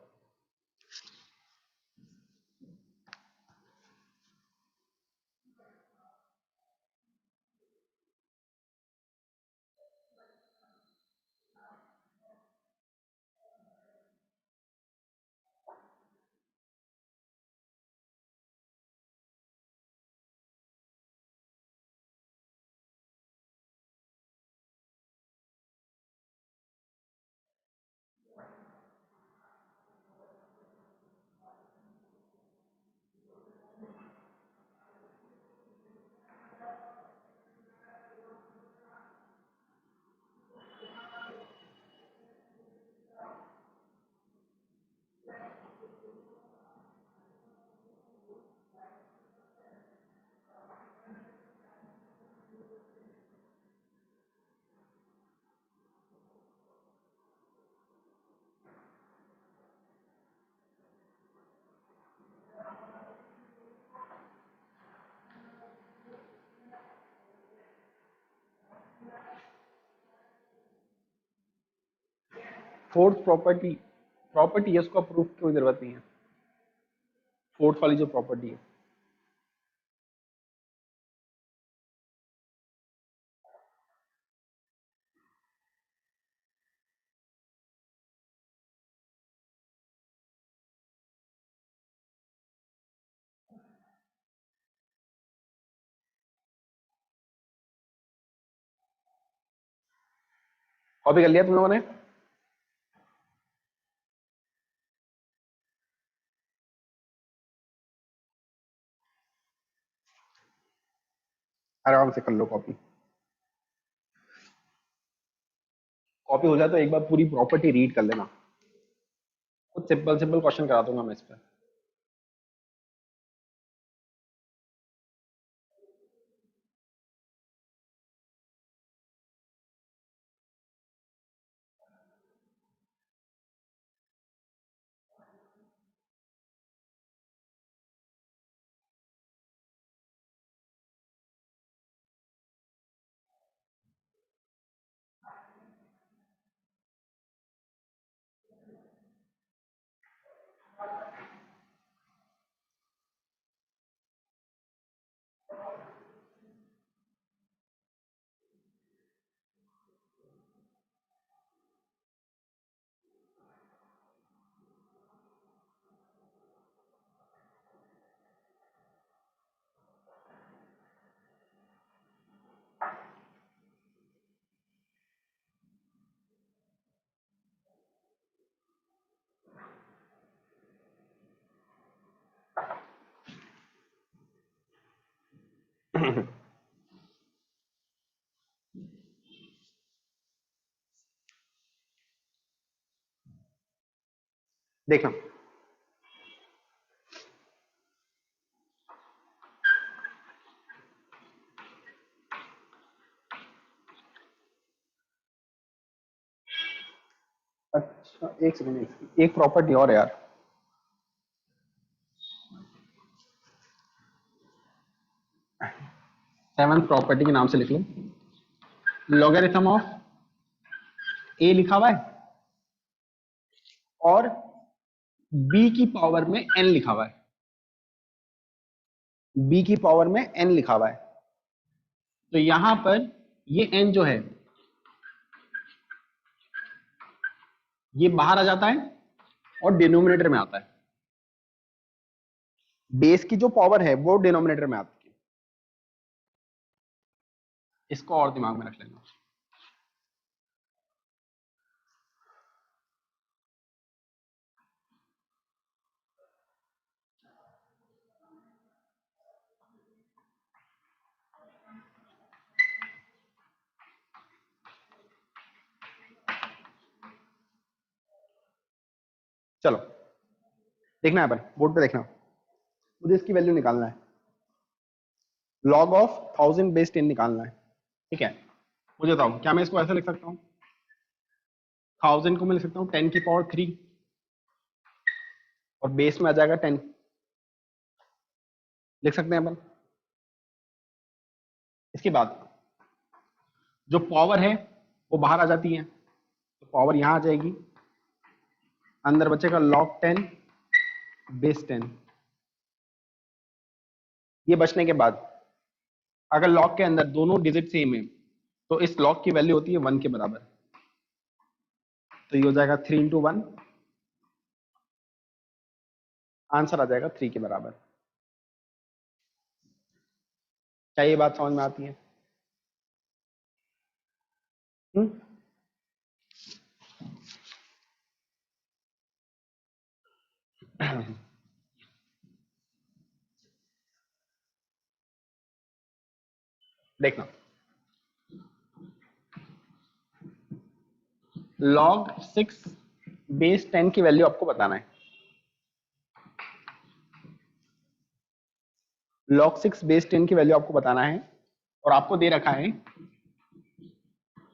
फोर्थ प्रॉपर्टी, प्रॉपर्टी है उसको प्रूफ की कोई जरूरत नहीं है, फोर्थ वाली जो प्रॉपर्टी है। कॉपी कर लिया तुम लोगों ने? आराम से कर लो कॉपी। कॉपी हो जाए तो एक बार पूरी प्रॉपर्टी रीड कर लेना, कुछ सिंपल सिंपल क्वेश्चन करा दूंगा मैं इस पर। देखना, अच्छा एक सेकंड, एक प्रॉपर्टी और है यार, सेवंथ प्रॉपर्टी के नाम से लिख लो। लॉगरिथम ऑफ ए लिखा हुआ है और बी की पावर में एन लिखा हुआ है, बी की पावर में एन लिखा हुआ है। तो यहां पर ये एन जो है ये बाहर आ जाता है और डिनोमिनेटर में आता है, बेस की जो पावर है वो डिनोमिनेटर में आती है। इसको और दिमाग में रख लेना। चलो देखना है, पर बोर्ड पे देखना, मुझे इसकी वैल्यू निकालना है, लॉग ऑफ 1000 बेस 10 निकालना है। ठीक है, मुझे बताओ क्या मैं इसको ऐसे लिख सकता हूँ, 1000 को मैं लिख सकता हूँ 10 की पावर 3 और बेस में आ जाएगा 10, लिख सकते हैं अपन। इसके बाद जो पावर है वो बाहर आ जाती है, तो पावर यहां आ जाएगी, अंदर बचेगा log 10 बेस 10। ये बचने के बाद अगर लॉग के अंदर दोनों डिजिट सेम है तो इस लॉग की वैल्यू होती है 1 के बराबर, तो ये हो जाएगा 3 इंटू 1, आंसर आ जाएगा 3 के बराबर। क्या ये बात समझ में आती है? हम्म? देखना, log 6 बेस 10 की वैल्यू आपको बताना है, log 6 बेस 10 की वैल्यू आपको बताना है, और आपको दे रखा है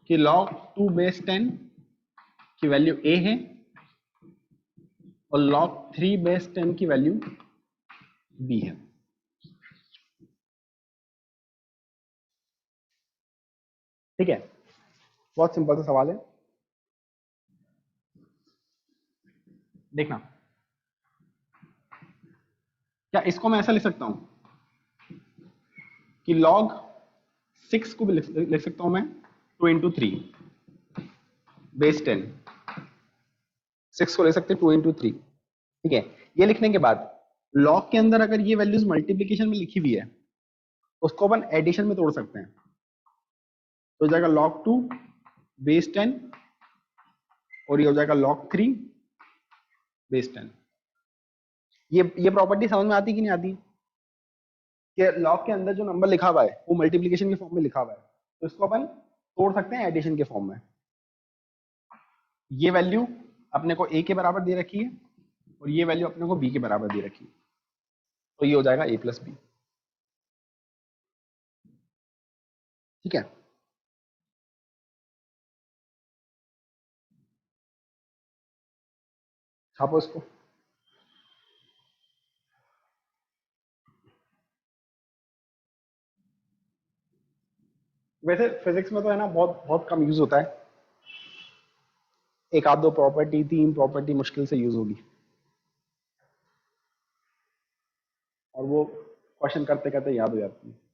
कि log 2 बेस 10 की वैल्यू a है और log 3 बेस 10 की वैल्यू b है। ठीक है, बहुत सिंपल सा सवाल है। देखना, क्या इसको मैं ऐसा लिख सकता हूं कि log 6 को भी लिख सकता हूं मैं 2 इंटू 3 बेस 10। 6 को लिख सकते हैं 2 इंटू 3। ठीक है, ये लिखने के बाद log के अंदर अगर ये वैल्यूज मल्टीप्लीकेशन में लिखी हुई है तो उसको अपन एडिशन में तोड़ सकते हैं। तो हो जाएगा log 2 बेस 10 और ये हो जाएगा log 3 बेस 10। ये प्रॉपर्टी समझ में आती कि नहीं आती कि लॉग के अंदर जो नंबर लिखा हुआ है वो मल्टीप्लिकेशन के फॉर्म में लिखा हुआ है, तो इसको अपन तोड़ सकते हैं एडिशन के फॉर्म में। ये वैल्यू अपने को a के बराबर दे रखी है और ये वैल्यू अपने को b के बराबर दे रखी है, तो ये हो जाएगा a प्लस बी। ठीक है, छापो इसको। वैसे फिजिक्स में तो है ना बहुत बहुत कम यूज होता है, एक आध दो प्रॉपर्टी, 3 प्रॉपर्टी मुश्किल से यूज होगी, और वो क्वेश्चन करते करते याद हो जाती है।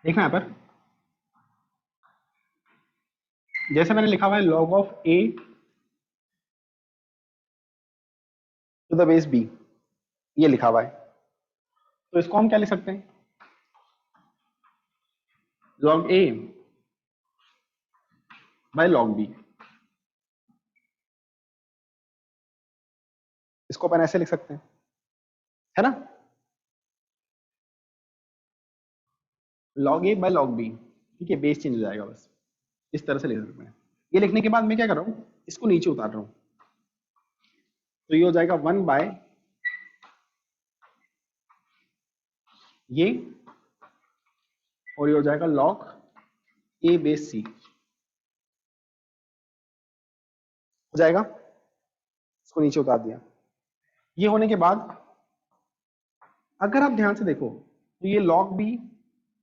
देखना यहाँ पर, जैसे मैंने लिखा हुआ है log of a to the base b, ये लिखा हुआ है, तो इसको हम क्या लिख सकते हैं, log a by log b। इसको अपन ऐसे लिख सकते हैं, है ना, log a by log b। ठीक है, बेस चेंज हो जाएगा बस, इस तरह से लिख सकते हैं। ये लिखने के बाद मैं क्या कर रहा हूं, इसको नीचे उतार रहा हूं, तो ये हो जाएगा 1 बाय ये, और ये हो जाएगा log a बेस c, हो जाएगा। इसको नीचे उतार दिया। ये होने के बाद अगर आप ध्यान से देखो तो ये log b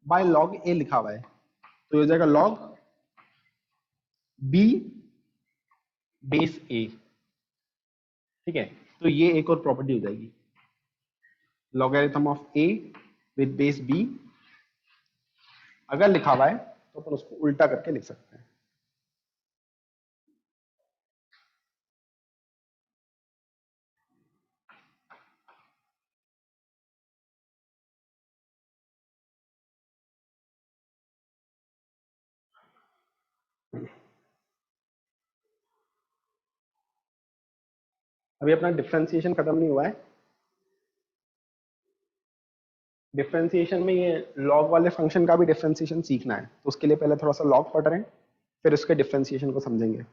by log a लिखा हुआ है, तो ये हो जाएगा log b बेस a। ठीक है, तो ये एक और प्रॉपर्टी हो जाएगी, logarithm of a with base b अगर लिखा हुआ है तो अपन उसको उल्टा करके लिख सकते हैं। अभी अपना डिफरेंशिएशन खत्म नहीं हुआ है। डिफरेंशिएशन में ये लॉग वाले फंक्शन का भी डिफरेंशिएशन सीखना है, तो उसके लिए पहले थोड़ा सा लॉग पढ़ रहे हैं, फिर उसके डिफरेंशिएशन को समझेंगे।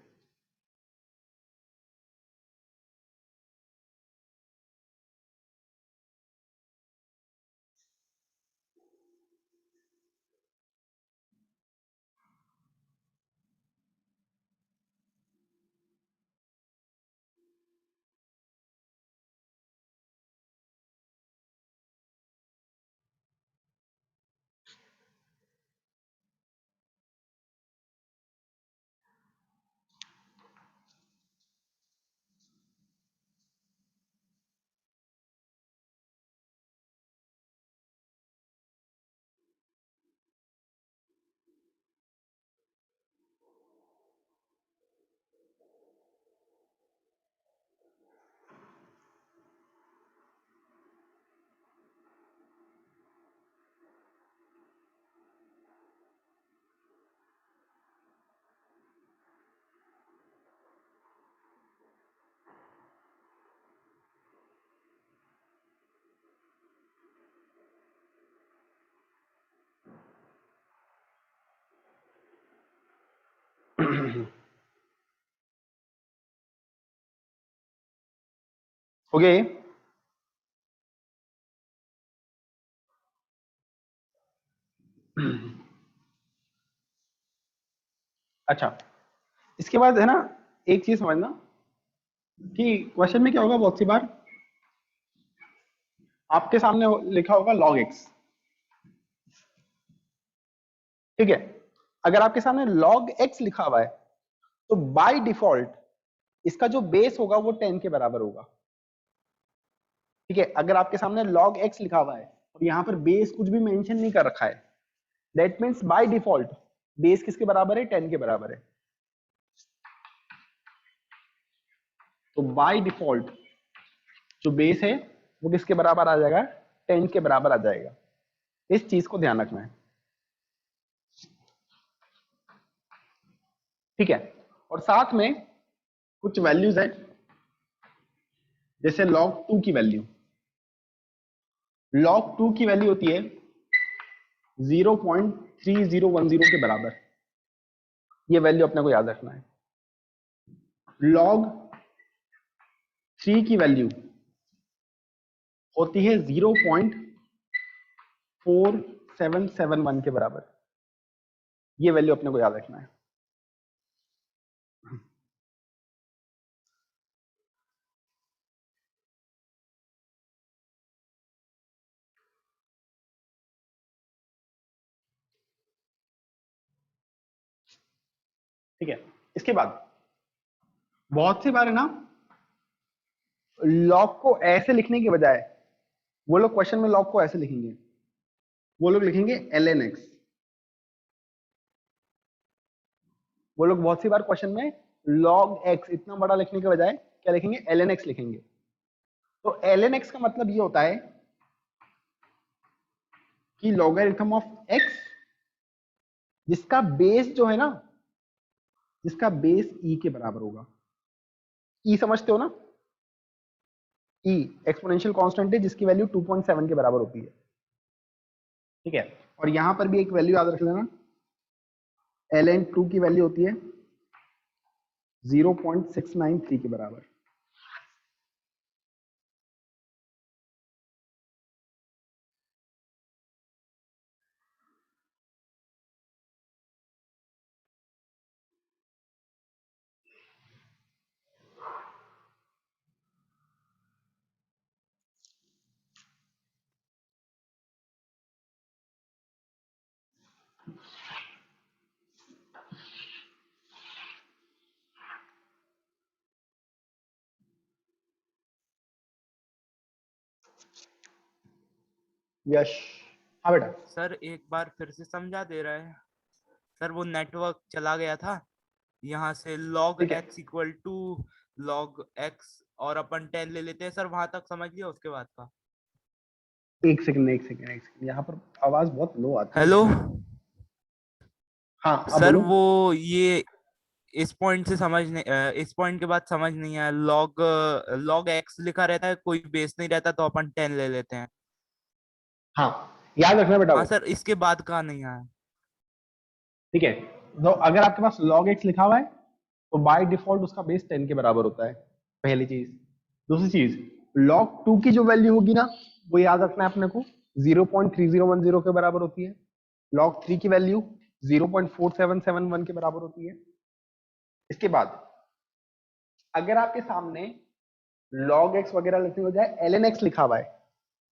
हो गया ये? अच्छा, इसके बाद है ना, एक चीज समझना कि क्वेश्चन में क्या होगा, बहुत सी बार आपके सामने लिखा होगा log x, ठीक है। अगर आपके सामने log x लिखा हुआ है तो बाय डिफॉल्ट इसका जो बेस होगा वो 10 के बराबर होगा, ठीक है। अगर आपके सामने log x लिखा हुआ है और यहाँ पर बेस कुछ भी मेंशन नहीं कर रखा है, that means by default base किसके बराबर है, 10 के बराबर है। तो बाय डिफॉल्ट जो बेस है वो किसके बराबर आ जाएगा, 10 के बराबर आ जाएगा। इस चीज को ध्यान रखना है, ठीक है। और साथ में कुछ वैल्यूज है, जैसे log 2 की वैल्यू, log 2 की वैल्यू होती है 0.3010 के बराबर। ये वैल्यू अपने को याद रखना है। log 3 की वैल्यू होती है 0.4771 के बराबर। ये वैल्यू अपने को याद रखना है। ठीक है। इसके बाद बहुत सी बार है ना, लॉग को ऐसे लिखने के बजाय वो लोग क्वेश्चन में लॉग को ऐसे लिखेंगे, वो लोग लिखेंगे ln x। वो लोग बहुत सी बार क्वेश्चन में log x इतना बड़ा लिखने के बजाय क्या लिखेंगे, ln x लिखेंगे। तो ln x का मतलब ये होता है कि लॉगरिथम ऑफ x जिसका बेस जो है ना, जिसका बेस e के बराबर होगा। e समझते हो ना, e एक्सपोनेंशियल कांस्टेंट है जिसकी वैल्यू 2.7 के बराबर होती है, ठीक है। और यहां पर भी एक वैल्यू याद रख लेना, ln 2 की वैल्यू होती है 0.693 के बराबर। यश, हाँ बेटा। सर एक बार फिर से समझा दे रहा है। सर वो नेटवर्क चला गया था, यहाँ से log ठीक है, x equal to log x और अपन 10 ले लेते हैं सर, वहां तक समझ लिया, उसके बाद का। एक सेकंड एक सेकंड एक सेकंड, यहाँ पर आवाज बहुत लो आती है, एक हेलो मिनट। हाँ अब सर, बोलो। वो ये इस पॉइंट से समझ नहीं, इस पॉइंट के बाद समझ नहीं आया। log x लिखा रहता है, कोई बेस नहीं रहता, तो अपन 10 ले लेते हैं। हाँ, याद रखना बेटा हाँ वो, सर, इसके बाद का नहीं आया। ठीक है। तो अगर आपके पास log x लिखा हुआ है तो बाय डिफॉल्ट उसका बेस 10 के बराबर होता है, पहली चीज। दूसरी चीज, log 2 की जो वैल्यू होगी ना, वो याद रखना है अपने को, 0.3010 के बराबर होती है। log 3 की वैल्यू 0.4771 के बराबर होती है। इसके बाद अगर आपके सामने log x वगैरह लिखने हो जाए ln x लिखा हुआ है,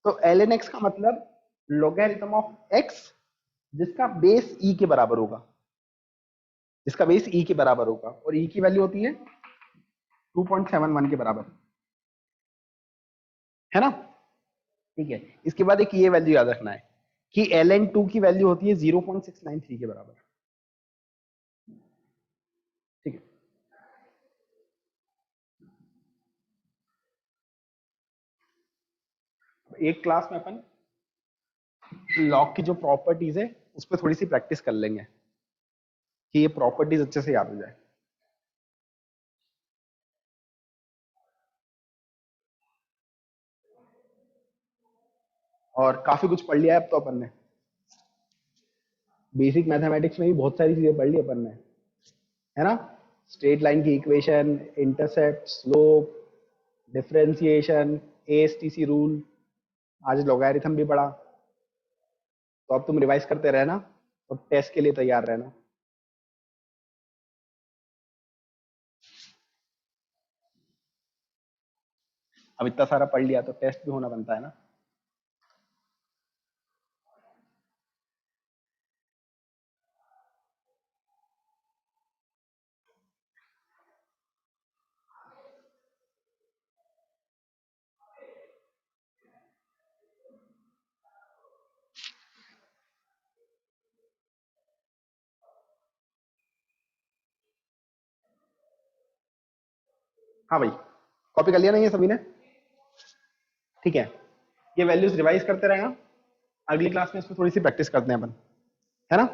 तो ln x का मतलब लोगरिथम ऑफ x जिसका बेस e के बराबर होगा, जिसका बेस e के बराबर होगा, और e की वैल्यू होती है 2.71 के बराबर, है ना, ठीक है। इसके बाद एक ये वैल्यू याद रखना है कि ln 2 की वैल्यू होती है 0.693 के बराबर, ठीक है। एक क्लास में अपन लॉग की जो प्रॉपर्टीज है उस पर थोड़ी सी प्रैक्टिस कर लेंगे कि ये प्रॉपर्टीज अच्छे से याद हो जाए। और काफी कुछ पढ़ लिया है अब तो अपन ने, बेसिक मैथमेटिक्स में भी बहुत सारी चीजें पढ़ ली अपन ने, है ना। स्ट्रेट लाइन की equation, intercept, slope, differentiation, ASTC rule, आज लॉगरिथम भी पढ़ा। तो अब तुम रिवाइज करते रहना और टेस्ट के लिए तैयार रहना। अब इतना सारा पढ़ लिया तो टेस्ट भी होना बनता है ना। हाँ भाई, कॉपी कर लिया नहीं है सभी ने? ठीक है, ये वैल्यूज रिवाइज करते रहना। अगली क्लास में इसमें थोड़ी सी प्रैक्टिस करते हैं अपन, है ना?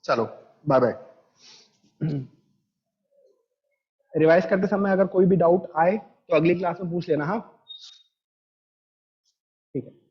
चलो, बाय बाय। रिवाइज करते समय अगर कोई भी डाउट आए तो अगली क्लास में पूछ लेना। हाँ, ठीक है।